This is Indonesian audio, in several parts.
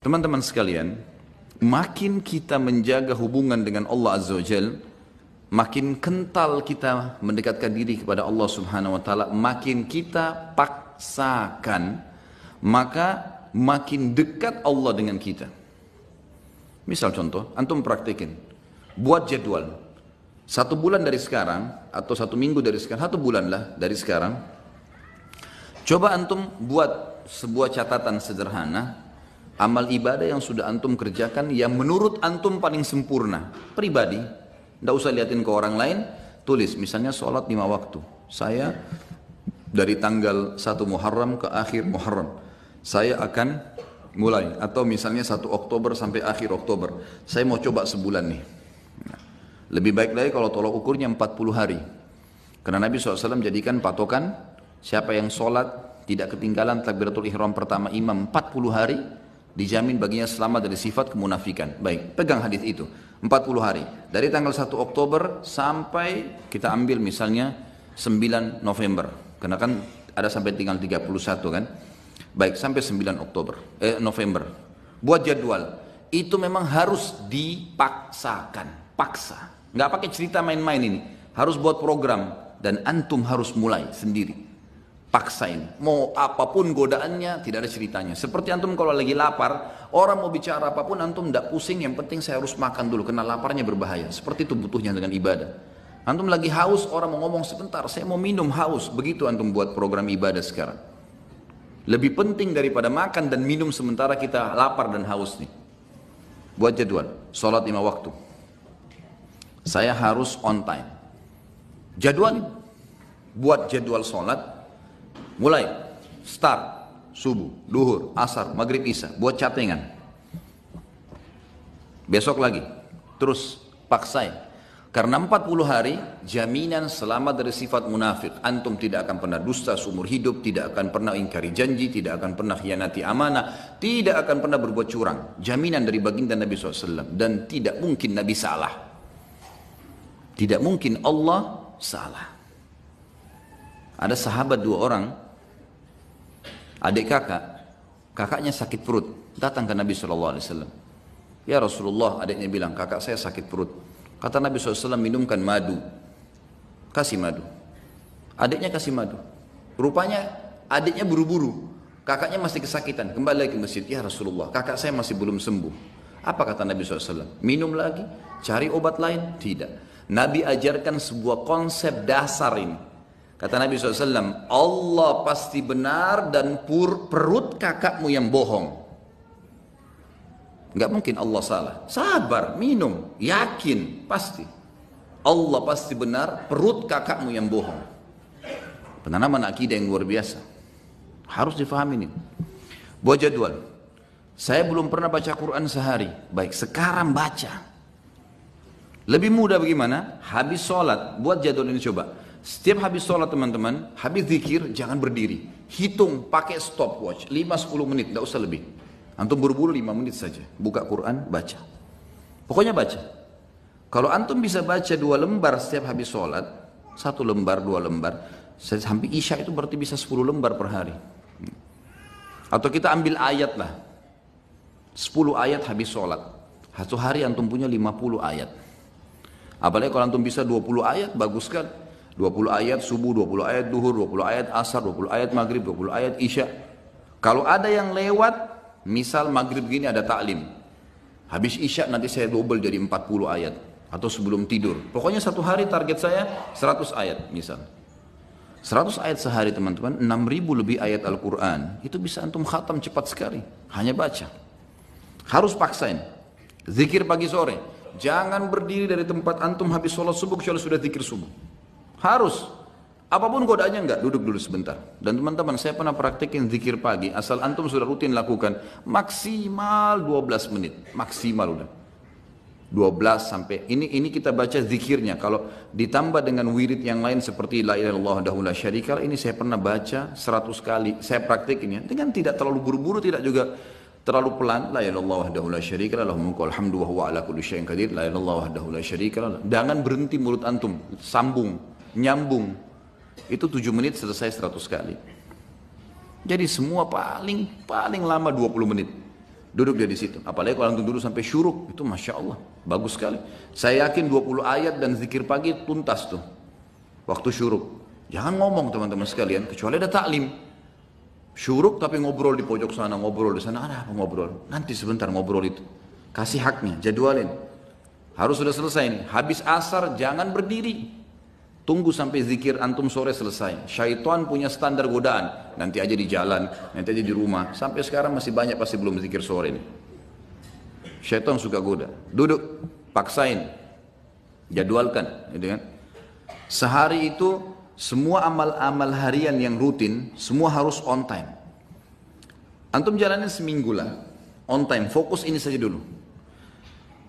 Teman-teman sekalian, makin kita menjaga hubungan dengan Allah Azza wa Jal, makin kental kita mendekatkan diri kepada Allah Subhanahu wa taala, makin kita paksakan, maka makin dekat Allah dengan kita. Misal contoh, antum praktekin, buat jadwal. 1 bulan dari sekarang, atau 1 minggu dari sekarang, 1 bulan lah dari sekarang, coba antum buat sebuah catatan sederhana, amal ibadah yang sudah antum kerjakan yang menurut antum paling sempurna, pribadi, tidak usah liatin ke orang lain, tulis, misalnya sholat 5 waktu, saya dari tanggal 1 Muharram ke akhir Muharram, saya akan mulai, atau misalnya 1 Oktober sampai akhir Oktober, saya mau coba sebulan nih. Lebih baik lagi kalau tolak ukurnya 40 hari, karena Nabi SAW jadikan patokan, siapa yang sholat tidak ketinggalan takbiratul ihram pertama imam 40 hari, dijamin baginya selamat dari sifat kemunafikan. Baik, pegang hadis itu 40 hari dari tanggal 1 Oktober sampai kita ambil misalnya 9 November, karena kan ada sampai tinggal 31 kan. Baik, sampai 9 November buat jadwal. Itu memang harus dipaksakan, paksa, nggak pakai cerita main-main, ini harus buat program dan antum harus mulai sendiri. Paksain, mau apapun godaannya, tidak ada ceritanya. Seperti antum kalau lagi lapar, orang mau bicara apapun antum tidak pusing, yang penting saya harus makan dulu, karena laparnya berbahaya. Seperti itu butuhnya dengan ibadah. Antum lagi haus, orang mau ngomong sebentar, saya mau minum, haus. Begitu antum buat program ibadah sekarang. Lebih penting daripada makan dan minum sementara kita lapar dan haus nih. Buat jadwal, sholat 5 waktu. Saya harus on time. Jadwal, buat jadwal sholat. Mulai, start, subuh, duhur, asar, maghrib, isya, buat catengan. Besok lagi, terus paksain. Karena 40 hari, jaminan selamat dari sifat munafik. Antum tidak akan pernah dusta seumur hidup, tidak akan pernah ingkari janji, tidak akan pernah khianati amanah, tidak akan pernah berbuat curang. Jaminan dari baginda Nabi SAW. Dan tidak mungkin Nabi salah. Tidak mungkin Allah salah. Ada sahabat 2 orang, adik kakaknya sakit perut, datang ke Nabi SAW. Ya Rasulullah, adiknya bilang, kakak saya sakit perut. Kata Nabi SAW, minumkan madu, kasih madu. Adiknya kasih madu. Rupanya adiknya buru-buru, kakaknya masih kesakitan, kembali lagi ke masjid. Ya Rasulullah, kakak saya masih belum sembuh. Apa kata Nabi SAW? Minum lagi, cari obat lain? Tidak. Nabi ajarkan sebuah konsep dasar ini. Kata Nabi SAW, Allah pasti benar dan perut kakakmu yang bohong. Enggak mungkin Allah salah. Sabar, minum, yakin, pasti. Allah pasti benar, perut kakakmu yang bohong. Penanaman akidah yang luar biasa. Harus difahami ini. Buat jadwal. Saya belum pernah baca Quran sehari. Baik, sekarang baca. Lebih mudah bagaimana? Habis sholat, buat jadwal ini coba. Setiap habis sholat teman-teman, habis zikir jangan berdiri. Hitung pakai stopwatch 5-10 menit, tidak usah lebih. Antum buru-buru 5 menit saja. Buka Quran, baca. Pokoknya baca. Kalau antum bisa baca 2 lembar setiap habis sholat, 1 lembar, 2 lembar, sampai isya itu berarti bisa 10 lembar per hari. Atau kita ambil ayat lah. 10 ayat habis sholat. 1 hari antum punya 50 ayat. Apalagi kalau antum bisa 20 ayat, bagus kan? 20 ayat subuh, 20 ayat duhur, 20 ayat asar, 20 ayat maghrib, 20 ayat isya. Kalau ada yang lewat, misal maghrib gini ada taklim, habis isya nanti saya double jadi 40 ayat. Atau sebelum tidur. Pokoknya 1 hari target saya 100 ayat misal. 100 ayat sehari teman-teman, 6.000 lebih ayat Al-Quran. Itu bisa antum khatam cepat sekali. Hanya baca. Harus paksain. Zikir pagi sore. Jangan berdiri dari tempat antum habis sholat subuh kecuali sudah zikir subuh. Harus, apapun godaannya enggak, duduk dulu sebentar. Dan teman-teman, saya pernah praktekin zikir pagi, asal antum sudah rutin lakukan, maksimal 12 menit, maksimal udah. 12 sampai, ini kita baca zikirnya, kalau ditambah dengan wirid yang lain seperti la ilaha illallah wahdahu la syarika lah, ini saya pernah baca 100 kali, saya praktekinnya, dengan tidak terlalu buru-buru, tidak juga terlalu pelan, la ilaha illallah wahdahu la syarika lah, lahul mulku wal hamdu wa huwa ala kulli syai'in qadir, la ilaha illallah wahdahu la syarika lah. Jangan berhenti mulut antum, sambung. Nyambung, itu 7 menit selesai 100 kali. Jadi semua paling lama 20 menit. Duduk dia di situ. Apalagi kalau antum duduk sampai syuruk, itu Masya Allah, bagus sekali. Saya yakin 20 ayat dan zikir pagi tuntas tuh, waktu syuruk. Jangan ngomong teman-teman sekalian, kecuali ada taklim. Syuruk tapi ngobrol di pojok sana, ngobrol di sana, ada apa ngobrol? Nanti sebentar ngobrol itu. Kasih haknya, jadwalin. Harus sudah selesai nih. Habis asar jangan berdiri. Tunggu sampai zikir antum sore selesai. Syaitan punya standar godaan. Nanti aja di jalan, nanti aja di rumah. Sampai sekarang masih banyak pasti belum zikir sore ini. Syaitan suka goda. Duduk, paksain. Jadwalkan, gitu kan? Sehari itu semua amal-amal harian yang rutin semua harus on time. Antum jalanin seminggu lah, on time. Fokus ini saja dulu.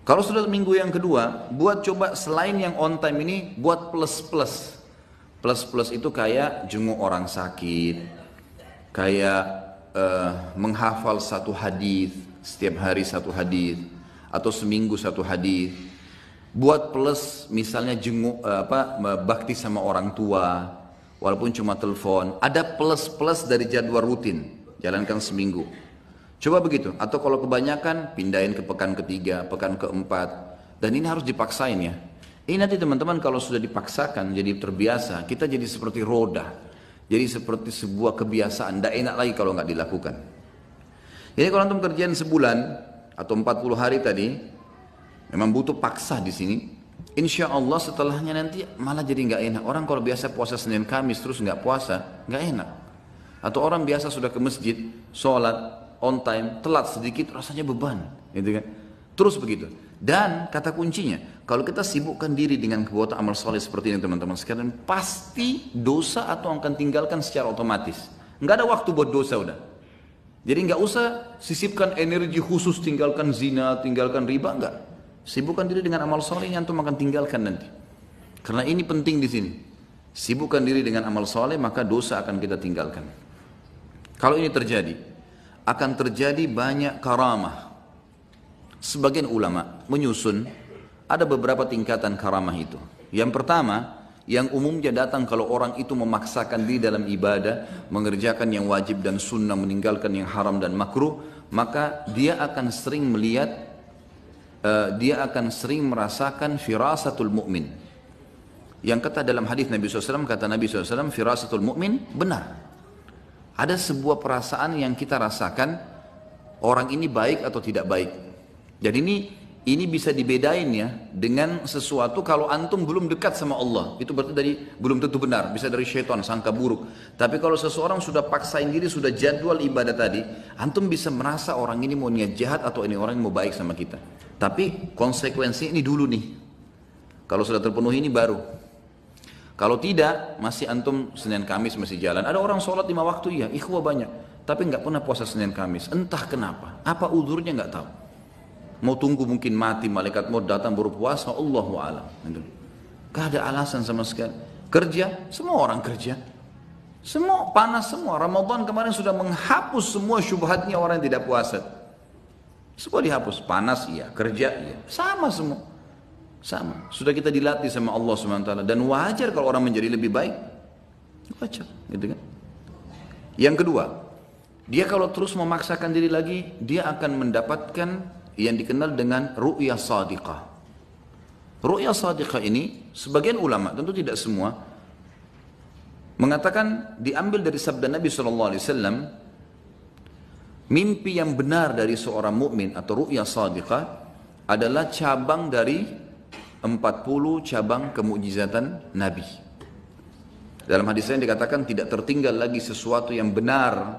Kalau sudah minggu yang kedua, buat coba selain yang on time ini, buat plus-plus. Plus-plus itu kayak jenguk orang sakit, kayak menghafal satu hadis, setiap hari satu hadis, atau seminggu satu hadis. Buat plus misalnya jenguk bakti sama orang tua, walaupun cuma telepon. Ada plus-plus dari jadwal rutin, jalankan seminggu. Coba begitu, atau kalau kebanyakan pindahin ke pekan ketiga, pekan keempat, dan ini harus dipaksain ya. Ini nanti teman-teman kalau sudah dipaksakan jadi terbiasa, kita jadi seperti roda, jadi seperti sebuah kebiasaan, tidak enak lagi kalau nggak dilakukan. Jadi kalau antum kerjaan sebulan atau 40 hari tadi, memang butuh paksa di sini. Insya Allah setelahnya nanti malah jadi nggak enak. Orang kalau biasa puasa Senin Kamis terus nggak puasa, nggak enak. Atau orang biasa sudah ke masjid, sholat on time, telat sedikit rasanya beban, gitu kan? Terus begitu. Dan kata kuncinya, kalau kita sibukkan diri dengan perbuatan amal soleh seperti ini teman-teman sekalian, pasti dosa atau akan tinggalkan secara otomatis. Nggak ada waktu buat dosa udah. Jadi nggak usah sisipkan energi khusus tinggalkan zina, tinggalkan riba, nggak. Sibukkan diri dengan amal soleh yang antum akan tinggalkan nanti. Karena ini penting di sini. Sibukkan diri dengan amal soleh maka dosa akan kita tinggalkan. Kalau ini terjadi, akan terjadi banyak karamah. Sebagian ulama menyusun ada beberapa tingkatan karamah itu. Yang pertama, yang umumnya datang kalau orang itu memaksakan diri dalam ibadah, mengerjakan yang wajib dan sunnah, meninggalkan yang haram dan makruh, maka dia akan sering melihat, dia akan sering merasakan firasatul mu'min. Yang kata dalam hadis Nabi SAW, kata Nabi SAW, firasatul mu'min benar. Ada sebuah perasaan yang kita rasakan, orang ini baik atau tidak baik. Jadi ini bisa dibedain ya dengan sesuatu kalau antum belum dekat sama Allah. Itu berarti belum tentu benar, bisa dari syaitan, sangka buruk. Tapi kalau seseorang sudah paksain diri, sudah jadwal ibadah tadi, antum bisa merasa orang ini mau niat jahat atau ini orang yang mau baik sama kita. Tapi konsekuensi ini dulu nih. Kalau sudah terpenuhi ini baru. Kalau tidak, masih antum Senin Kamis masih jalan. Ada orang sholat 5 waktu, iya, ikhwah banyak. Tapi nggak pernah puasa Senin Kamis. Entah kenapa. Apa udhurnya nggak tahu. Mau tunggu mungkin mati, malaikat mau datang baru puasa, Allahu a'lam. Gak ada alasan sama sekali. Kerja, semua orang kerja. Semua panas semua. Ramadan kemarin sudah menghapus semua syubhatnya orang yang tidak puasa. Semua dihapus. Panas iya, kerja iya. Sama semua. Sama, sudah kita dilatih sama Allah SWT. Dan wajar kalau orang menjadi lebih baik. Wajar, gitu kan. Yang kedua, dia kalau terus memaksakan diri lagi, dia akan mendapatkan yang dikenal dengan ru'yah sadiqah. Ru'yah sadiqah ini, sebagian ulama, tentu tidak semua, mengatakan diambil dari sabda Nabi SAW, mimpi yang benar dari seorang mukmin atau ru'yah sadiqah adalah cabang dari 40 cabang kemukjizatan Nabi. Dalam hadis lain dikatakan tidak tertinggal lagi sesuatu yang benar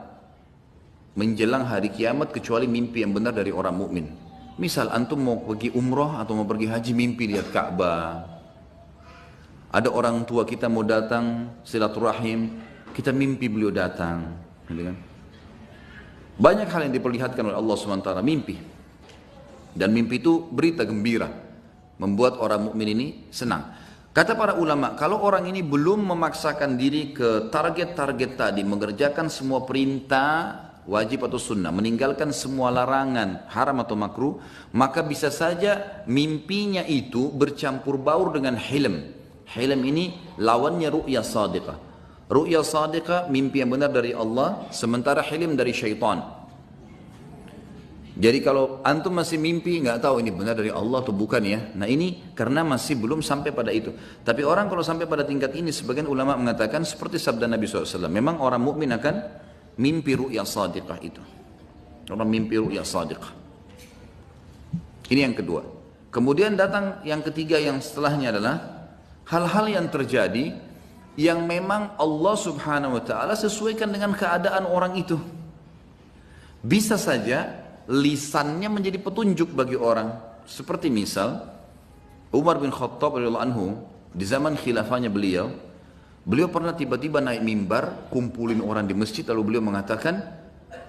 menjelang hari kiamat kecuali mimpi yang benar dari orang mukmin. Misal antum mau pergi umroh atau mau pergi haji, mimpi lihat Ka'bah. Ada orang tua kita mau datang silaturahim, kita mimpi beliau datang, gitu kan? Banyak hal yang diperlihatkan oleh Allah SWT, mimpi. Dan mimpi itu berita gembira, membuat orang mukmin ini senang. Kata para ulama, kalau orang ini belum memaksakan diri ke target-target tadi, mengerjakan semua perintah wajib atau sunnah, meninggalkan semua larangan haram atau makruh, maka bisa saja mimpinya itu bercampur baur dengan hilm. Hilm ini lawannya ru'ya sadiqah. Ru'ya sadiqah, mimpi yang benar dari Allah, sementara hilm dari syaitan. Jadi kalau antum masih mimpi, nggak tahu ini benar dari Allah atau bukan ya. Nah ini karena masih belum sampai pada itu. Tapi orang kalau sampai pada tingkat ini, sebagian ulama mengatakan seperti sabda Nabi SAW. Memang orang mukmin akan mimpi ru'ya sadiqah itu. Orang mimpi ru'ya sadiqah. Ini yang kedua. Kemudian datang yang ketiga yang setelahnya adalah hal-hal yang terjadi yang memang Allah Subhanahu wa taala sesuaikan dengan keadaan orang itu. Bisa saja lisannya menjadi petunjuk bagi orang. Seperti misal Umar bin Khattab radhiyallahu anhu di zaman khilafahnya beliau pernah tiba-tiba naik mimbar, kumpulin orang di masjid, lalu beliau mengatakan,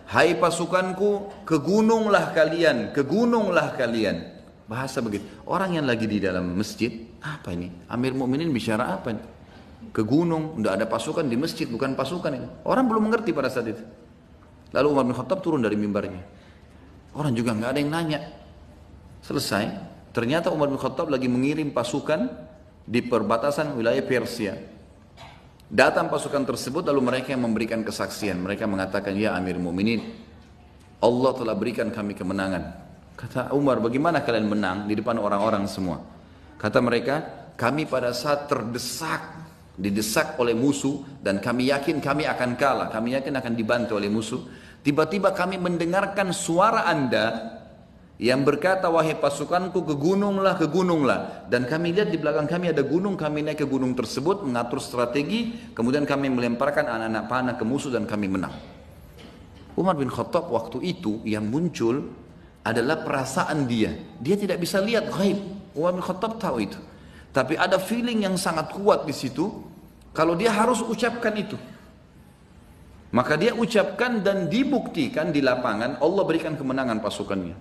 "Hai pasukanku, ke gununglah kalian, ke gununglah kalian." Bahasa begitu. Orang yang lagi di dalam masjid, apa ini? Amir Mukminin bicara apa ini? Ke gunung, tidak ada pasukan di masjid, bukan pasukan ini. Orang belum mengerti pada saat itu. Lalu Umar bin Khattab turun dari mimbarnya. Orang juga nggak ada yang nanya. Selesai. Ternyata Umar bin Khattab lagi mengirim pasukan di perbatasan wilayah Persia. Datang pasukan tersebut lalu mereka yang memberikan kesaksian. Mereka mengatakan, "Ya Amir Mu'minin, Allah telah berikan kami kemenangan." Kata Umar, "Bagaimana kalian menang di depan orang-orang semua?" Kata mereka, "Kami pada saat didesak oleh musuh dan kami yakin kami akan kalah, kami yakin akan dibantu oleh musuh. Tiba-tiba kami mendengarkan suara Anda yang berkata, 'Wahai pasukanku, ke gununglah.' Dan kami lihat di belakang kami ada gunung, kami naik ke gunung tersebut, mengatur strategi, kemudian kami melemparkan anak-anak panah ke musuh dan kami menang." Umar bin Khattab waktu itu yang muncul adalah perasaan dia. Dia tidak bisa lihat ghaib. Umar bin Khattab tahu itu. Tapi ada feeling yang sangat kuat di situ, kalau dia harus ucapkan itu. Maka dia ucapkan dan dibuktikan di lapangan, Allah berikan kemenangan pasukannya.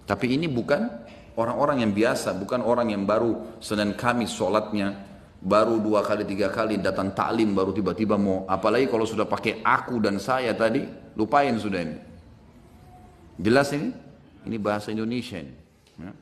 Tapi ini bukan orang-orang yang biasa, bukan orang yang baru Senin Kamis sholatnya, baru 2 kali 3 kali datang taklim, baru tiba-tiba mau, apalagi kalau sudah pakai aku dan saya tadi, lupain sudah ini. Jelas ini? Ini bahasa Indonesia ini. Ya.